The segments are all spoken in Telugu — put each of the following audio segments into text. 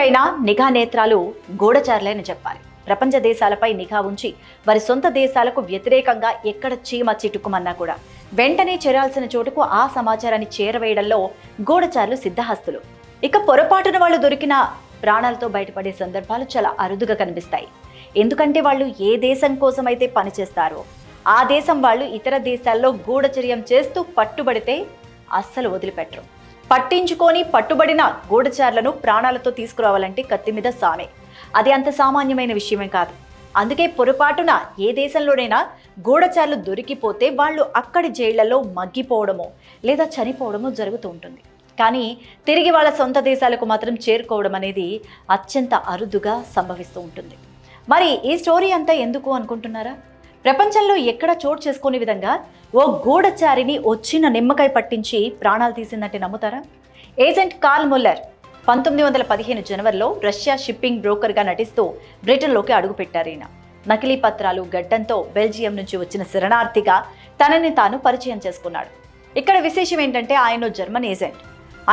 ఎవరిపైనా నిఘా నేత్రాలు గూఢచారులే అని చెప్పాలి. ప్రపంచ దేశాలపై నిఘా ఉంచి వారి సొంత దేశాలకు వ్యతిరేకంగా ఎక్కడ చీమ చిటుకుమన్నా కూడా వెంటనే చేరాల్సిన చోటుకు ఆ సమాచారాన్ని చేరవేయడంలో గూఢచారులు సిద్ధహస్తులు. ఇక పొరపాటున వాళ్ళు దొరికిన ప్రాణాలతో బయటపడే సందర్భాలు చాలా అరుదుగా కనిపిస్తాయి. ఎందుకంటే వాళ్ళు ఏ దేశం కోసమైతే పనిచేస్తారో ఆ దేశం వాళ్ళు ఇతర దేశాల్లో గూఢచర్యం చేస్తూ పట్టుబడితే అస్సలు వదిలిపెట్టరు. పట్టించుకొని పట్టుబడిన గూఢచారులను ప్రాణాలతో తీసుకురావాలంటే కత్తి మీద సామే. అది అంత సామాన్యమైన విషయమే కాదు. అందుకే పొరపాటున ఏ దేశంలోనైనా గూఢచారులు దొరికిపోతే వాళ్ళు అక్కడి జైళ్లలో మగ్గిపోవడమో లేదా చనిపోవడమో జరుగుతూ ఉంటుంది. కానీ తిరిగి వాళ్ళ సొంత దేశాలకు మాత్రం చేరుకోవడం అనేది అత్యంత అరుదుగా సంభవిస్తూ ఉంటుంది. మరి ఈ స్టోరీ అంతా ఎందుకు అనుకుంటున్నారా? ప్రపంచంలో ఎక్కడ చోటు చేసుకునే విధంగా ఓ గూఢచారిని వచ్చిన నిమ్మకాయ పట్టించి ప్రాణాలు తీసిందంటే నమ్ముతారా? ఏజెంట్ కార్ల్ ముల్లర్ 1915 జనవరిలో రష్యా షిప్పింగ్ బ్రోకర్గా నటిస్తూ బ్రిటన్లోకి అడుగుపెట్టారు. ఈయన నకిలీ పత్రాలు గడ్డంతో బెల్జియం నుంచి వచ్చిన శరణార్థిగా తనని తాను పరిచయం చేసుకున్నాడు. ఇక్కడ విశేషం ఏంటంటే ఆయన జర్మన్ ఏజెంట్.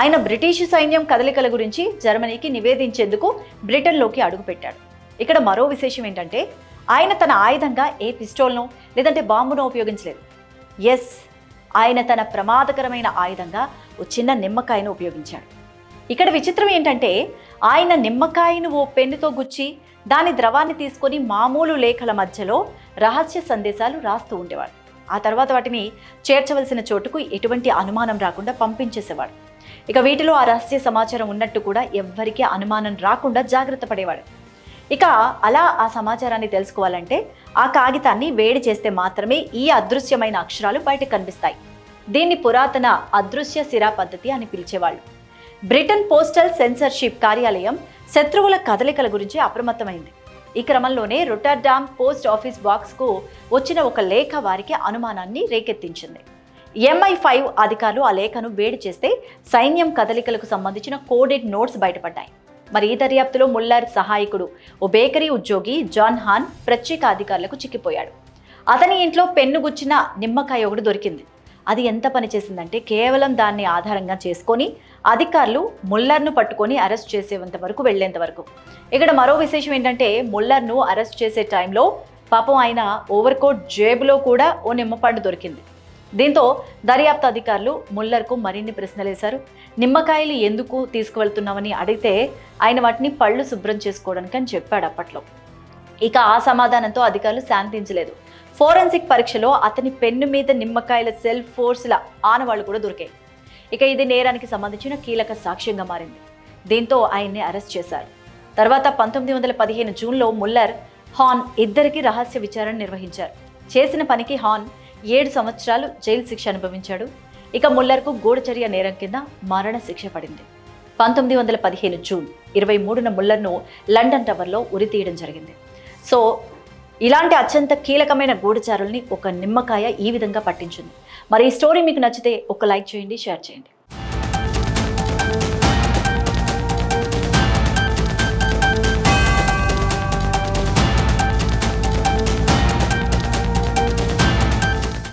ఆయన బ్రిటిష్ సైన్యం కదలికల గురించి జర్మనీకి నివేదించేందుకు బ్రిటన్లోకి అడుగుపెట్టాడు. ఇక్కడ మరో విశేషం ఏంటంటే ఆయన తన ఆయుధంగా ఏ పిస్టోల్నో లేదంటే బాంబునో ఉపయోగించలేదు. ఎస్, ఆయన తన ప్రమాదకరమైన ఆయుధంగా ఓ చిన్న నిమ్మకాయను ఉపయోగించాడు. ఇక్కడ విచిత్రం ఏంటంటే ఆయన నిమ్మకాయను ఓ పెన్నుతో గుచ్చి దాని ద్రవాన్ని తీసుకొని మామూలు లేఖల మధ్యలో రహస్య సందేశాలు రాస్తూ ఉండేవాడు. ఆ తర్వాత వాటిని చేర్చవలసిన చోటుకు ఎటువంటి అనుమానం రాకుండా పంపించేసేవాడు. ఇక వీటిలో ఆ రహస్య సమాచారం ఉన్నట్టు కూడా ఎవ్వరికీ అనుమానం రాకుండా జాగ్రత్త పడేవాడు. ఇక అలా ఆ సమాచారాన్ని తెలుసుకోవాలంటే ఆ కాగితాన్ని వేడి చేస్తే మాత్రమే ఈ అదృశ్యమైన అక్షరాలు బయటకు కనిపిస్తాయి. దీన్ని పురాతన అదృశ్య సిరా పద్ధతి అని పిలిచేవాళ్ళు. బ్రిటన్ పోస్టల్ సెన్సర్షిప్ కార్యాలయం శత్రువుల కదలికల గురించి అప్రమత్తమైంది. ఈ క్రమంలోనే రొటర్డామ్ పోస్ట్ ఆఫీస్ బాక్స్కు వచ్చిన ఒక లేఖ వారికి అనుమానాన్ని రేకెత్తించింది. MI5 అధికారులు ఆ లేఖను వేడి చేస్తే సైన్యం కదలికలకు సంబంధించిన కోడెడ్ నోట్స్ బయటపడ్డాయి. మరి ఈ దర్యాప్తులో ముల్లర్ సహాయకుడు ఓ బేకరీ ఉద్యోగి జాన్ హాన్ ప్రత్యేక అధికారులకు చిక్కిపోయాడు. అతని ఇంట్లో పెన్ను గుచ్చిన నిమ్మకాయ ఒకటి దొరికింది. అది ఎంత పనిచేసిందంటే కేవలం దాన్ని ఆధారంగా చేసుకొని అధికారులు ముల్లర్ను పట్టుకొని అరెస్ట్ చేసేంత వరకు వెళ్లేంత వరకు. ఇక్కడ మరో విశేషం ఏంటంటే ముల్లర్ను అరెస్ట్ చేసే టైంలో పాపం ఆయన ఓవర్కోట్ జేబులో కూడా ఓ నిమ్మపండు దొరికింది. దీంతో దర్యాప్తు అధికారులు ముల్లర్కు మరిన్ని ప్రశ్నలు వేశారు. నిమ్మకాయలు ఎందుకు తీసుకువెళ్తున్నామని అడిగితే ఆయన వాటిని పళ్ళు శుభ్రం చేసుకోవడానికి అని చెప్పాడు అప్పట్లో. ఇక ఆ సమాధానంతో అధికారులు శాంతించలేదు. ఫోరెన్సిక్ పరీక్షలో అతని పెన్ను మీద నిమ్మకాయల సెల్ ఫోర్స్ల ఆనవాళ్లు కూడా దొరికాయి. ఇక ఇది నేరానికి సంబంధించిన కీలక సాక్ష్యంగా మారింది. దీంతో ఆయన్ని అరెస్ట్ చేశారు. తర్వాత 1915 జూన్లో ముల్లర్, హాన్ ఇద్దరికి రహస్య విచారణ నిర్వహించారు. చేసిన పనికి హాన్ 7 సంవత్సరాలు జైలు శిక్ష అనుభవించాడు. ఇక ముల్లర్కు గూఢచర్య నేరం కింద మరణ శిక్ష పడింది. 1915 జూన్ 23న ముల్లర్ను లండన్ టవర్లో ఉరితీయడం జరిగింది. సో ఇలాంటి అత్యంత కీలకమైన గూఢచారుల్ని ఒక నిమ్మకాయ ఈ విధంగా పట్టించింది. మరి ఈ స్టోరీ మీకు నచ్చితే ఒక లైక్ చేయండి, షేర్ చేయండి.